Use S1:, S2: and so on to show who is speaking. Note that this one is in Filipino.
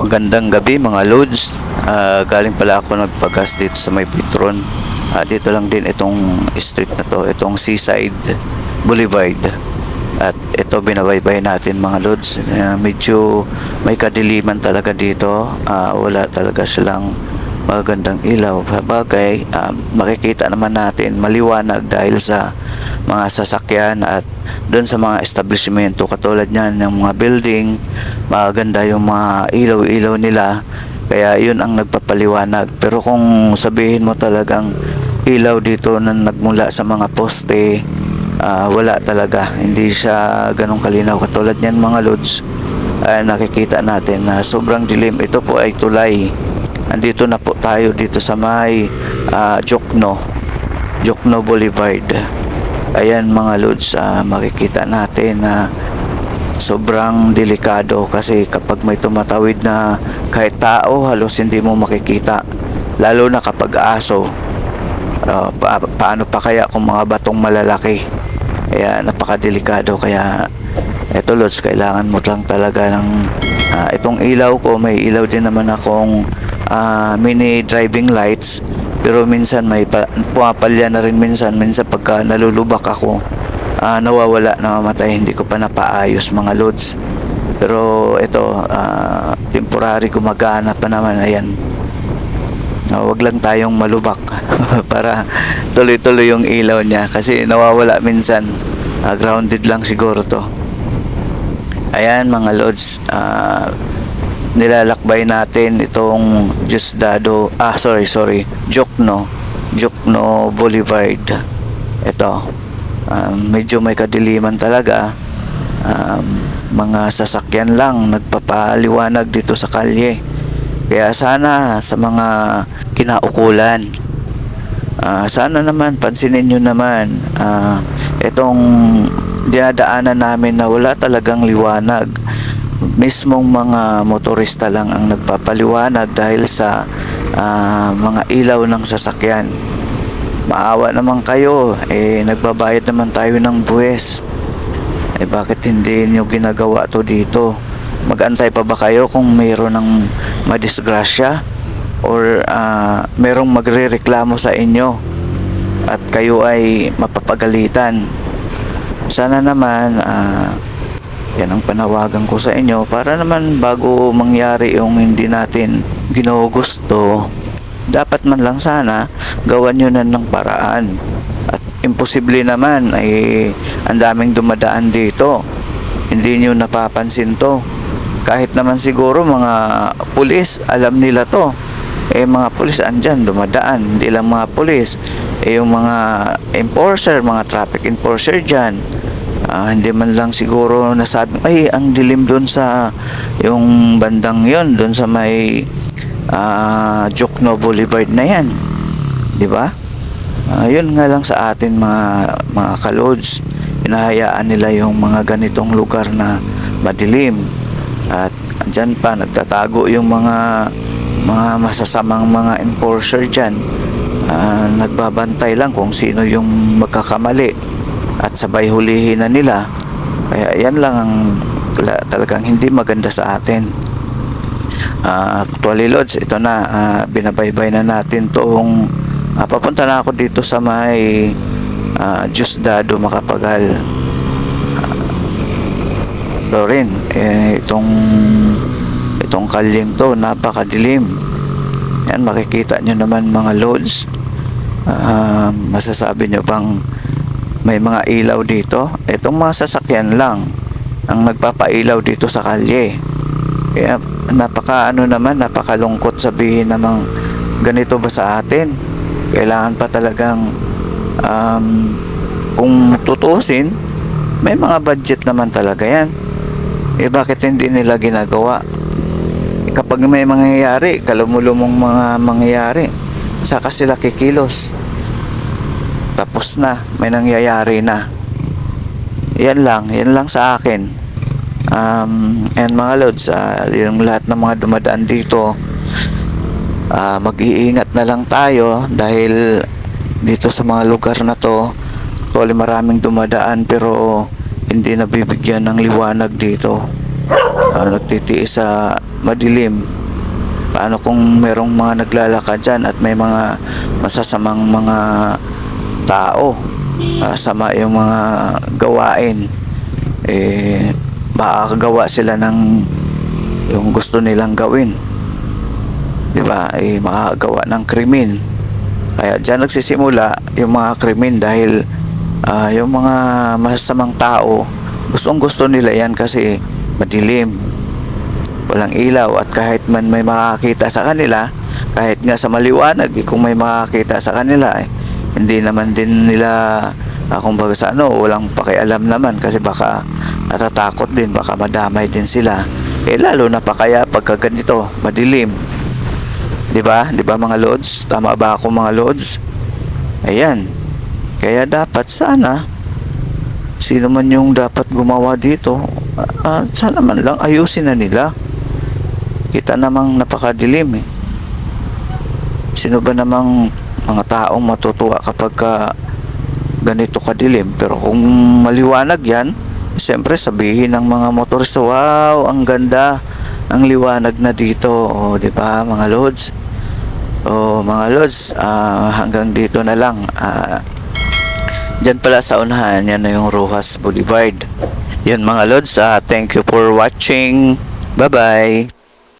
S1: Magandang gabi mga loads. Galing pala ako nagpagas dito sa may Petron. Dito lang din itong street na to, itong Seaside Boulevard. At ito binabaybay natin mga loads. Medyo may kadiliman talaga dito. Wala talaga silang magandang ilaw. Bagay, makikita naman natin maliwanag dahil sa mga sasakyan at doon sa mga establishmento katulad niyan ng mga building, maganda yung mga ilaw-ilaw nila, kaya yun ang nagpapaliwanag. Pero kung sabihin mo talagang ilaw dito na nagmula sa mga poste, wala talaga, hindi siya ganong kalinaw katulad niyan mga lods. Nakikita natin na sobrang dilim. Ito po ay tulay. Andito na po tayo dito sa may Jokno Boulevard. Ayan mga lods, makikita natin na sobrang delikado kasi kapag may tumatawid na kahit tao, halos hindi mo makikita, lalo na kapag aso. Paano pa kaya kung mga batong malalaki? Kaya napakadelikado. Kaya eto lods, kailangan mo lang talaga ng itong ilaw ko. May ilaw din naman akong mini driving lights, pero minsan may pumapalya na rin minsan pagka nalulubak ako, nawawala, namamatay, hindi ko pa napaayos mga loads. Pero ito, temporary gumagana pa naman. Ayan, wag lang tayong malubak para tuloy-tuloy yung ilaw niya kasi nawawala minsan. Grounded lang siguro to. Ayan mga loads, nilalakbay natin itong Jokno Boulevard. Ito, medyo may kadiliman talaga. Mga sasakyan lang nagpapaliwanag dito sa kalye. Kaya sana sa mga kinaukulan, sana naman pansinin nyo naman itong dinadaanan namin na wala talagang liwanag. Mismong mga motorista lang ang nagpapaliwanag dahil sa mga ilaw ng sasakyan. Maawa naman kayo, nagbabayad naman tayo ng buwis. Bakit hindi nyo ginagawa to dito? Mag-antay pa ba kayo kung mayroon ng madisgrasya or merong magrereklamo sa inyo at kayo ay mapapagalitan? Sana naman yan ang panawagan ko sa inyo, para naman bago mangyari yung hindi natin ginugusto, dapat man lang sana gawan nyo na ng paraan. At imposible naman, ang daming dumadaan dito, hindi nyo napapansin to. Kahit naman siguro mga pulis, alam nila to. Mga pulis andyan, dumadaan. Hindi lang mga pulis, yung mga enforcer, mga traffic enforcer dyan, hindi man lang siguro nasabi, ay ang dilim doon sa yung bandang yon, doon sa may Jokno Boulevard na yan, di ba? Yun nga lang sa atin mga kalods, hinahayaan nila yung mga ganitong lugar na madilim, at dyan pa nagtatago yung mga masasamang mga enforcer dyan. Nagbabantay lang kung sino yung magkakamali at sabay hulihin na nila. Kaya yan lang ang talagang hindi maganda sa atin. Actually loads, ito na, binabaybay na natin tong papunta na ako dito sa may Diosdado Macapagal. Rin, itong kalyeng to, napakadilim. Yan, makikita nyo naman mga loads. Masasabi nyo bang may mga ilaw dito? Itong mga sasakyan lang ang nagpapailaw dito sa kalye. Kaya napakalungkot sabihin namang ganito ba sa atin. Kailangan pa talagang kung tutusin, may mga budget naman talaga yan. Bakit hindi nila ginagawa? Kapag may mangyayari, kalumulumong mga mangyayari, saka sila kikilos. Tapos na, may nangyayari na. Yan lang sa akin. And mga loads, yung lahat ng mga dumadaan dito, mag-iingat na lang tayo dahil dito sa mga lugar na to, actually maraming dumadaan pero hindi nabibigyan ng liwanag dito. Nagtitiis sa madilim? Paano kung merong mga naglalakad dyan at may mga masasamang mga tao, sama yung mga gawain, makakagawa sila ng yung gusto nilang gawin, di ba? Makakagawa ng krimen. Kaya dyan nagsisimula yung mga krimen dahil yung mga masasamang tao, gustong gusto nila yan kasi madilim, walang ilaw, at kahit man may makakita sa kanila, kahit nga sa maliwanag, kung may makakita sa kanila, hindi naman din nila kumbaga sa walang pakialam naman kasi baka natatakot din, baka madamay din sila. Lalo na pa kaya pagka ganito, madilim. 'Di ba? 'Di ba mga lods? Tama ba ako mga lods? Ayan. Kaya dapat sana sino man yung dapat gumawa dito, sana man lang ayusin na nila. Kita namang napakadilim eh. Sino ba namang mga taong matutuwa kapag ganito kadilim? Pero kung maliwanag yan, siyempre sabihin ng mga motorista, wow, ang ganda, ang liwanag na dito. O, di ba mga lods? O mga lods, hanggang dito na lang. Diyan pala sa unahan, yan na yung Rojas Boulevard. Yun mga lods, thank you for watching. Bye-bye.